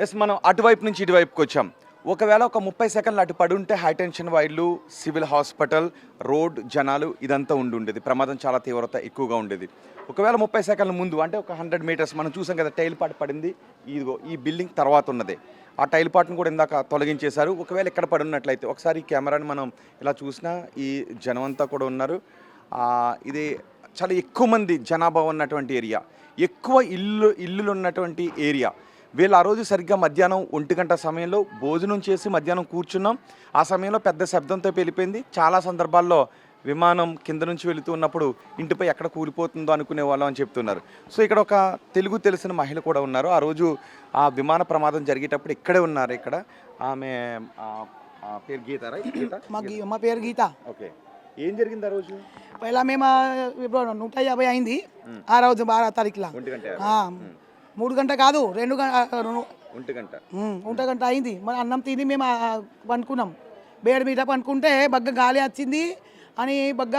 Yes మనం అటువైపు నుంచి ఇటువైపుకి వచ్చాం. ఒకవేళ ఒక 30 సెకండ్లు అటు పడి ఉంటే హై టెన్షన్ వైర్లు, సివిల్ హాస్పిటల్, రోడ్, జనాలు ఇదంతా ఉండేది. ప్రమాదం చాలా తీవ్రత ఎక్కువగా ఉండేది. ఒకవేళ 30 సెకండ్ల ముందు అంటే ఒక 100 మీటర్స్ మనం చూసాం కదా, టైల్ పాటు పడింది. ఇదిగో ఈ బిల్డింగ్ తర్వాత ఉన్నదే. ఆ టైల్ పాటును కూడా ఇందాక తొలగించేశారు. ఒకవేళ ఇక్కడ పడి ఉన్నట్లయితే ఒకసారి ఈ కెమెరాని మనం ఇలా చూసినా ఈ జనం అంతా కూడా ఉన్నారు. ఇది చాలా ఎక్కువ మంది జనాభా ఉన్నటువంటి ఏరియా, ఎక్కువ ఇల్లులు ఉన్నటువంటి ఏరియా. వీళ్ళు ఆ రోజు సరిగ్గా మధ్యాహ్నం 1 గంట సమయంలో భోజనం చేసి మధ్యాహ్నం కూర్చున్నాం. ఆ సమయంలో పెద్ద శబ్దంతో వెళ్ళిపోయింది. చాలా సందర్భాల్లో విమానం కింద నుంచి వెళుతూ ఉన్నప్పుడు ఇంటిపై ఎక్కడ కూలిపోతుందో అనుకునే వాళ్ళం అని చెప్తున్నారు. సో ఇక్కడ ఒక తెలుగు తెలిసిన మహిళ కూడా ఉన్నారు. ఆ రోజు ఆ విమాన ప్రమాదం జరిగేటప్పుడు ఇక్కడే ఉన్నారు. ఇక్కడ ఆమె పేరు గీత, రైట్? గీత, మా పేరు గీత. ఓకే. ఏం జరిగింది ఆ రోజు? పైలా మేము 150 అయింది ఆ రోజు 12 తారీఖులో. 3 గంట కాదు, 2 గంట అయింది. మన అన్నం తిని మేము పండుకున్నాం. బేడ్ మీద పండుకుంటే బగ్గ గాలి వచ్చింది అని బగ్గ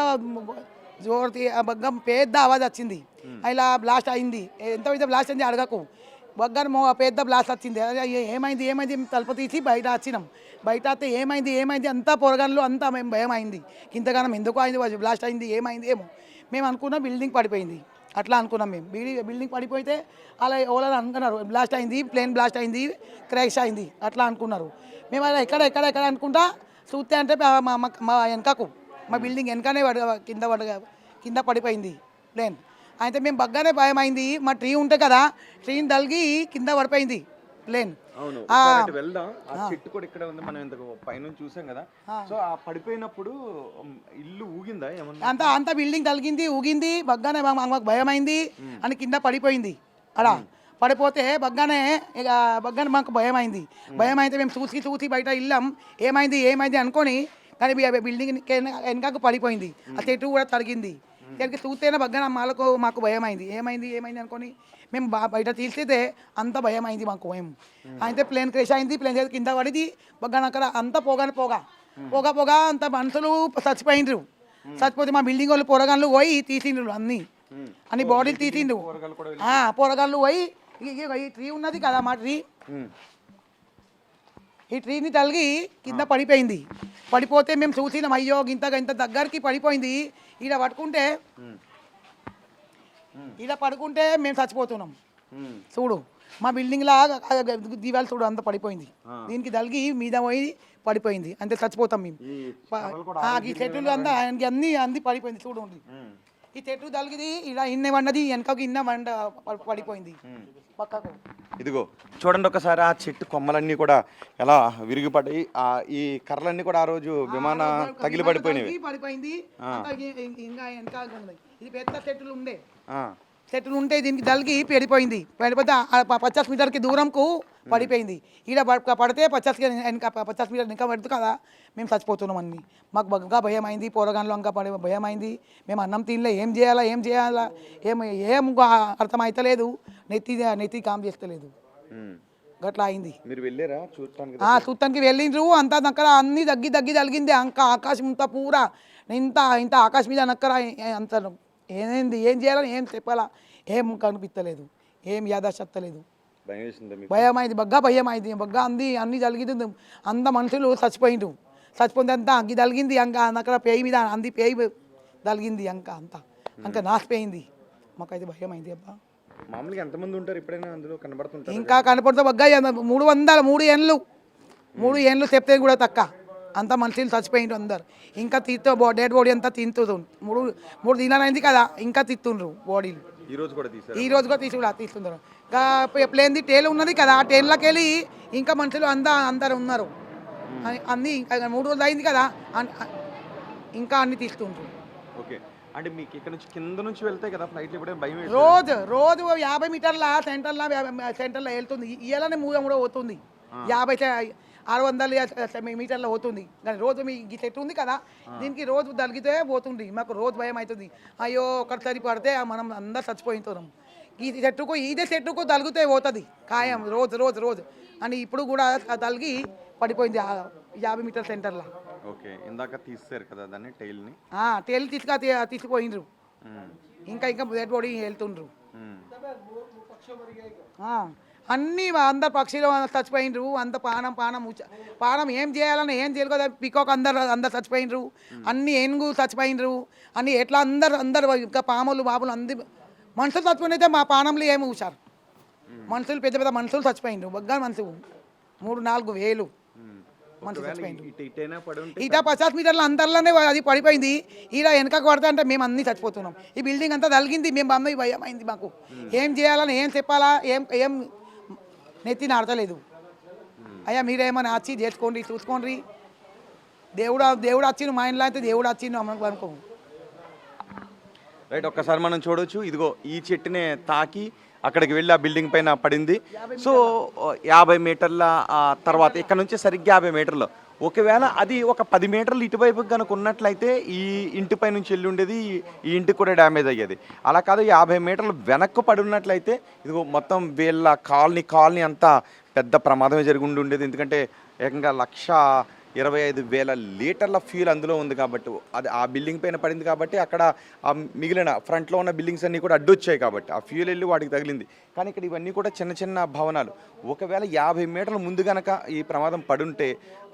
బగ్గ పెద్ద ఆవాజ్ వచ్చింది. ఇలా బ్లాస్ట్ అయింది. ఎంత అయితే బ్లాస్ట్ అయింది అడగకు. బగ్గ పెద్ద బ్లాస్ట్ వచ్చింది. ఏమైంది ఏమైంది తలుపు తీసి బయట వచ్చినాం. బయట అయితే ఏమైంది అంతా పొరగన్లు అంతా మేము భయం అయింది. ఇంతగానం ఎందుకు అయింది, బ్లాస్ట్ అయింది, ఏమైంది ఏమో మేము అనుకున్నాం. బిల్డింగ్ పడిపోయింది అట్లా అనుకున్నాం మేము. బిల్డింగ్ పడిపోతే అలా ఎవరైనా అనుకున్నారు బ్లాస్ట్ అయింది, ప్లేన్ బ్లాస్ట్ అయింది, క్రాష్ అయింది అట్లా అనుకున్నారు. మేము అలా ఎక్కడ అనుకుంటా చూస్తే అంటే మా వెనకకు మా బిల్డింగ్ వెనకనే కింద పడిపోయింది ప్లేన్. అయితే మేము బగ్గానే భయం అయింది. మా ట్రీ ఉంటే కదా, ట్రీని తలిగి కింద పడిపోయింది ప్లేన్. వెళ్దాం. ఆ చెట్టు కూడా ఇక్కడ ఉంది, మనం ఇంతకు పైనుంచి చూసాం కదా. సో ఆ పడిపోయినప్పుడు ఇల్లు ఊగిందా ఏమన్నా? అంతా బిల్డింగ్ తలిగింది, ఊగింది. బగ్గానే మాకు భయం అయింది అని కింద పడిపోయింది. అలా పడిపోతే బగ్గానే మాకు భయం అయింది. భయం అయితే మేము చూసి బయట వెళ్ళాం. ఏమైంది అనుకొని, కానీ బిల్డింగ్ వెనకకు పడిపోయింది. ఆ చెట్టు కూడా తరిగింది. దానికి చూస్తేనే బగ్గాన మాకు భయం అయింది. ఏమైంది అనుకొని మేము బయట తీస్తే అంత భయం అయింది మాకు. మేము అయితే ప్లేన్ క్రేష్ అయింది. ప్లేన్ కింద పడింది. బగ్గాన అక్కడ అంతా పొగ అంత మనుషులు చచ్చిపోయిండ్రు. చచ్చిపోతే మా బిల్డింగ్ వాళ్ళు పొరగాళ్ళు పోయి తీసిండ్రు అన్ని బాడీలు తీసిండ్రు. పొరగాళ్ళు పోయి ఈ ట్రీ ఉన్నది కదా, మా ట్రీ, ఈ ట్రీని తలిగి కింద పడిపోయింది. పడిపోతే మేము చూసినాం, అయ్యో ఇంత దగ్గరికి పడిపోయింది. ఈడ పడుకుంటే మేము చచ్చిపోతున్నాం. చూడు మా బిల్డింగ్ లా దివాళి చూడు అంత పడిపోయింది. దీనికి తలిగి మీద పోయి పడిపోయింది, అంతే చచ్చిపోతాం మేము. ఈ చెట్లు అంతా అన్ని పడిపోయింది. చూడండి ఈ చెట్టు తలిగిది ఇలా ఇన్న వండది, వెనకకు ఇన్న వండ పడిపోయింది పక్కకు. ఇదిగో చూడండి ఒకసారి, ఆ చెట్టు కొమ్మలన్నీ కూడా ఎలా విరిగిపడ్డాయి. ఈ కర్రలన్నీ కూడా ఆ రోజు విమాన తగిలి పడిపోయింది. ఇంకా వెనక ఇది పెద్ద చెట్లు ఉంటే దీనికి తలిగి పడిపోయింది. పడిపోతే 50 మీటర్కి దూరంకు పడిపోయింది. ఈడ పడితే 50 మీటర్ ఇంకా పడుతుంది కదా, మేము చచ్చిపోతున్నాం అన్ని. మాకు బాగా భయం అయింది. పోరగాన్లో ఇంకా భయం అయింది. మేము అన్నం తినలే, ఏం చేయాలా ఏం అర్థమవుతలేదు. నెత్తి కామ్ చేస్తలేదు. గట్లా అయింది. చూడటానికి వెళ్ళిండ్రు. అంతా అక్కడ అన్ని దగ్గి తలిగింది. ఇంకా ఆకాశం ఇంత పూరా ఇంత ఆకాశం మీద నక్కర అంత ఏం చేయాలని ఏం చెప్పాలా ఏం కనిపించలేదు, ఏం యాదాశత్తలేదు. భయం అయింది, భయం అయింది. అన్ని తలిగింది. అంత మనుషులు చచ్చిపోయిండ్రు. చచ్చిపోయింది అంతా అగ్గి తలిగింది. అక్కడ పేయి మీద పేయి తలిగింది. అంతా నాసిపోయింది. మాకైతే భయం అయింది. అబ్బా మామూలుగా ఎంతమంది ఉంటారు ఎప్పుడైనా అందులో కనబడుతుంటారు? ఇంకా కనపడుతుంది బగ్గా 3 ఏళ్ళు చెప్తే కూడా తక్క అంత మనుషులు చచ్చిపోయిండ్రు అందరు. ఇంకా డెడ్ బాడీ అంతా తింటుండ్రు. 3 దినాలు అయింది కదా, ఇంకా తిత్తుండ్రు బాడీలు. ఈ రోజు కూడా తీస్తున్నారు. ఇంకా ప్లేన్ది టేల్ ఉన్నది కదా, ఆ టేన్లోకి వెళ్ళి ఇంకా మనుషులు అందరు ఉన్నారు. అన్నీ ఇంకా 3 రోజులు అయింది కదా, ఇంకా అన్ని తీస్తుండ్రు. అంటే మీకు ఇక్కడ నుంచి కింద నుంచి వెళ్తే కదా ఫ్లైట్లు ఇప్పుడే భయం. రోజు 50 మీటర్ల సెంటర్లో వెళ్తుంది. ఇయ్యాలనే కూడా పోతుంది. 600 మీటర్లో పోతుంది. కానీ రోజు మీ చెట్టు ఉంది కదా, దీనికి రోజు తలిగితే పోతుంది. మాకు రోజు భయం అవుతుంది. అయ్యో ఒకసారి పడితే మనం అందరు చచ్చిపోతున్నాం. ఇదే చెట్టుకు తలిగితే పోతుంది ఖాయం రోజు అని. ఇప్పుడు కూడా తలిగి పడిపోయింది 50 మీటర్ సెంటర్లో. ఓకే, ఇందాక తీస్తారు కదా దాన్ని, టైల్ తీసుకుపోయిండ్రు. ఇంకా డెడ్ బాడీ వెళ్తుండ్రు. అన్నీ అందరు పక్షులు చచ్చిపోయినరు, అంత పానం ఏం చేయాలని ఏం చేయరు కదా, పికాక్ అందరు చచ్చిపోయినరు, అన్ని ఏనుగు చచ్చిపోయినరు, అన్ని ఎట్లా అందరు ఇంకా పాములు బాబులు అందరు మనుషులు చచ్చిపోయినైతే మా పానంలో ఏమి ఊసారు. మనుషులు పెద్ద పెద్ద మనుషులు చచ్చిపోయినరు, బగ్గా మనుషులు 3-4 వేలు మనుషులు చచ్చిపోయినరు. ఇట 50 మీటర్ల అంతర్లోనే అది పడిపోయింది. ఈడ వెనకకు పడతా అంటే మేము అన్నీ చచ్చిపోతున్నాం. ఈ బిల్డింగ్ అంతా తలిగింది, మేము అమ్మాయి భయం అయింది మాకు. ఏం చేయాలని ఏం చెప్పాలా ఏం నెత్తి నాడతలేదు. అయ్యా మీరేమన్నా వచ్చి చేసుకోండి, చూసుకోండి. దేవుడు వచ్చిండు మా ఇంట్లో, అయితే దేవుడు వచ్చిండు అనుకో. రైట్, ఒక్కసారి మనం చూడొచ్చు. ఇదిగో ఈ చెట్టునే తాకి అక్కడికి వెళ్ళి ఆ బిల్డింగ్ పైన పడింది. సో 50 మీటర్ల తర్వాత ఇక్కడ నుంచి సరిగ్గా 50 మీటర్లు. ఒకవేళ అది ఒక 10 మీటర్లు ఇటువైపు కనుక ఉన్నట్లయితే ఈ ఇంటిపై నుంచి వెళ్ళి ఉండేది, ఈ ఇంటికి కూడా డ్యామేజ్ అయ్యేది. అలా కాదు, 50 మీటర్లు వెనక్కు పడి ఉన్నట్లయితే ఇదిగో మొత్తం వీళ్ళ కాలనీ అంతా పెద్ద ప్రమాదమే జరిగి ఉండేది. ఎందుకంటే ఏకంగా 1,25,000 లీటర్ల ఫ్యూల్ అందులో ఉంది కాబట్టి, అది ఆ బిల్డింగ్ పైన పడింది కాబట్టి అక్కడ ఆ మిగిలిన ఫ్రంట్లో ఉన్న బిల్డింగ్స్ అన్నీ కూడా అడ్డొచ్చాయి కాబట్టి ఆ ఫ్యూల్ వెళ్ళి వాటికి తగిలింది. కానీ ఇక్కడ ఇవన్నీ కూడా చిన్న భవనాలు. ఒకవేళ 50 మీటర్ల ముందు కనుక ఈ ప్రమాదం పడుంటే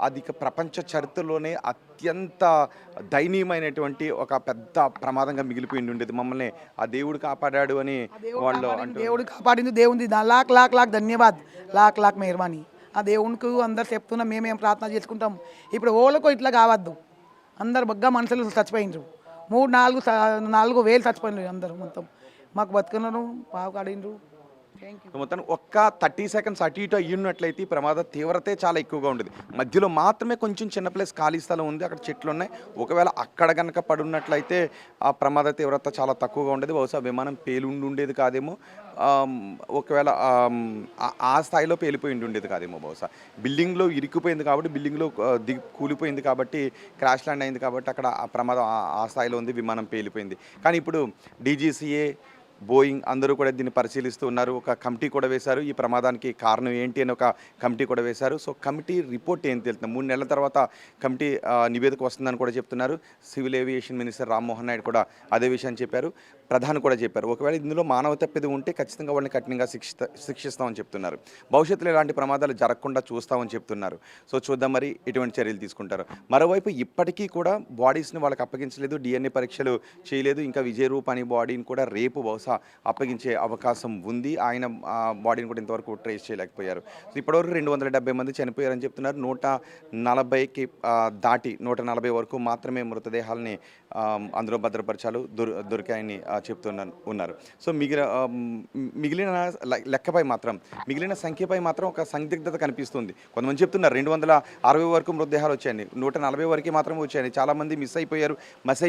అది ప్రపంచ చరిత్రలోనే అత్యంత దయనీయమైనటువంటి ఒక పెద్ద ప్రమాదంగా మిగిలిపోయి ఉండేది. మమ్మల్ని ఆ దేవుడు కాపాడాడు అని వాళ్ళు అంటారు. దేవుడు కాపాడింది, దేవుంది లాక్ ధన్యవాద్, లాక్ మెహర్బానీ. ఆ దేవునికి అందరు చెప్తున్నాం, మేమేం ప్రార్థన చేసుకుంటాం. ఇప్పుడు ఓళ్ళకు ఇట్లా కావద్దు. అందరు బగ్గా మనుషులు చచ్చిపోయినరు, 3-4 వేలు చచ్చిపోయినారు అందరు. మొత్తం మాకు బతుకున్నారు, పావు కాడినరు. మొత్తం ఒక్క 30 సెకండ్స్ అటు ఇటు అయ్యున్నట్లయితే ఈ ప్రమాద తీవ్రతే చాలా ఎక్కువగా ఉండేది. మధ్యలో మాత్రమే కొంచెం చిన్న ప్లేస్ ఖాళీ స్థలం ఉంది, అక్కడ చెట్లు ఉన్నాయి. ఒకవేళ అక్కడ కనుక పడున్నట్లయితే ఆ ప్రమాద తీవ్రత చాలా తక్కువగా ఉండేది. బహుశా విమానం పేలుండి ఉండేది కాదేమో, ఒకవేళ ఆ స్థాయిలో పేలిపోయి ఉండేది కాదేమో. బహుశా బిల్డింగ్లో ఇరుక్కుపోయింది కాబట్టి, బిల్డింగ్లో కూలిపోయింది కాబట్టి, క్రాష్ ల్యాండ్ అయింది కాబట్టి అక్కడ ఆ ప్రమాదం ఆ స్థాయిలో ఉంది, విమానం పేలిపోయింది. కానీ ఇప్పుడు DGCA, బోయింగ్ అందరూ కూడా దీన్ని పరిశీలిస్తూ ఉన్నారు. ఒక కమిటీ కూడా వేశారు, ఈ ప్రమాదానికి కారణం ఏంటి అని ఒక కమిటీ కూడా వేశారు. సో కమిటీ రిపోర్ట్ ఏం తెలుస్తుంది, 3 నెలల తర్వాత కమిటీ నివేదిక వస్తుందని కూడా చెప్తున్నారు. Civil aviation minister Rammohan Naidu కూడా అదే విషయాన్ని చెప్పారు, ప్రధాని కూడా చెప్పారు. ఒకవేళ ఇందులో మానవ తప్పిది ఉంటే ఖచ్చితంగా వాళ్ళని కఠినంగా శిక్షిస్తామని చెప్తున్నారు. భవిష్యత్తులో ఇలాంటి ప్రమాదాలు జరగకుండా చూస్తామని చెప్తున్నారు. సో చూద్దాం మరి ఎటువంటి చర్యలు తీసుకుంటారు. మరోవైపు ఇప్పటికీ కూడా బాడీస్ని వాళ్ళకి అప్పగించలేదు, DNA పరీక్షలు చేయలేదు. ఇంకా విజయ్ రూప్ అనే బాడీని కూడా రేపు బహుశా అప్పగించే అవకాశం ఉంది. ఆయన బాడీని కూడా ఇంతవరకు ట్రేస్ చేయలేకపోయారు. సో ఇప్పటివరకు 270 మంది చనిపోయారని చెప్తున్నారు. 140కి దాటి 140 వరకు మాత్రమే మృతదేహాలని అందులో భద్రపరచాలు దొరికాయని ఉన్నారు. సో మిగిలిన లెక్కపై మాత్రం, మిగిలిన సంఖ్యపై మాత్రం ఒక సందిగ్ధత కనిపిస్తుంది. కొంతమంది చెప్తున్నారు 260 వరకు మృతదేహాలు వచ్చాయని, 140 వరకు మాత్రమే వచ్చాయని, చాలామంది మిస్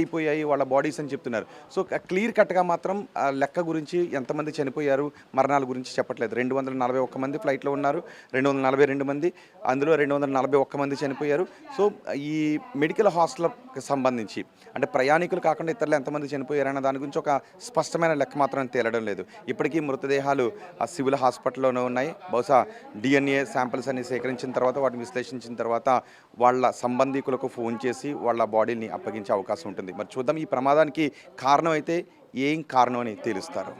అయిపోయాయి వాళ్ళ బాడీస్ అని చెప్తున్నారు. సో క్లియర్ కట్గా మాత్రం లెక్క గురించి ఎంతమంది చనిపోయారు, మరణాల గురించి చెప్పట్లేదు. 241 మంది ఫ్లైట్లో ఉన్నారు, 242 మంది, అందులో 241 మంది చనిపోయారు. సో ఈ మెడికల్ హాస్టల్కి సంబంధించి అంటే ప్రయాణికులు కాకుండా ఇతరులు ఎంతమంది చనిపోయారన్న దాని గురించి ఒక స్పష్టమైన లెక్క మాత్రం తేలడం లేదు. ఇప్పటికీ మృతదేహాలు ఆ సివిల్ హాస్పిటల్లోనే ఉన్నాయి. బహుశా DNA శాంపిల్స్ అన్ని సేకరించిన తర్వాత, వాటిని విశ్లేషించిన తర్వాత వాళ్ళ సంబంధికులకు ఫోన్ చేసి వాళ్ళ బాడీని అప్పగించే అవకాశం ఉంటుంది. మరి చూద్దాం, ఈ ప్రమాదానికి కారణం అయితే ఏం కారణం అని తేలుస్తారు.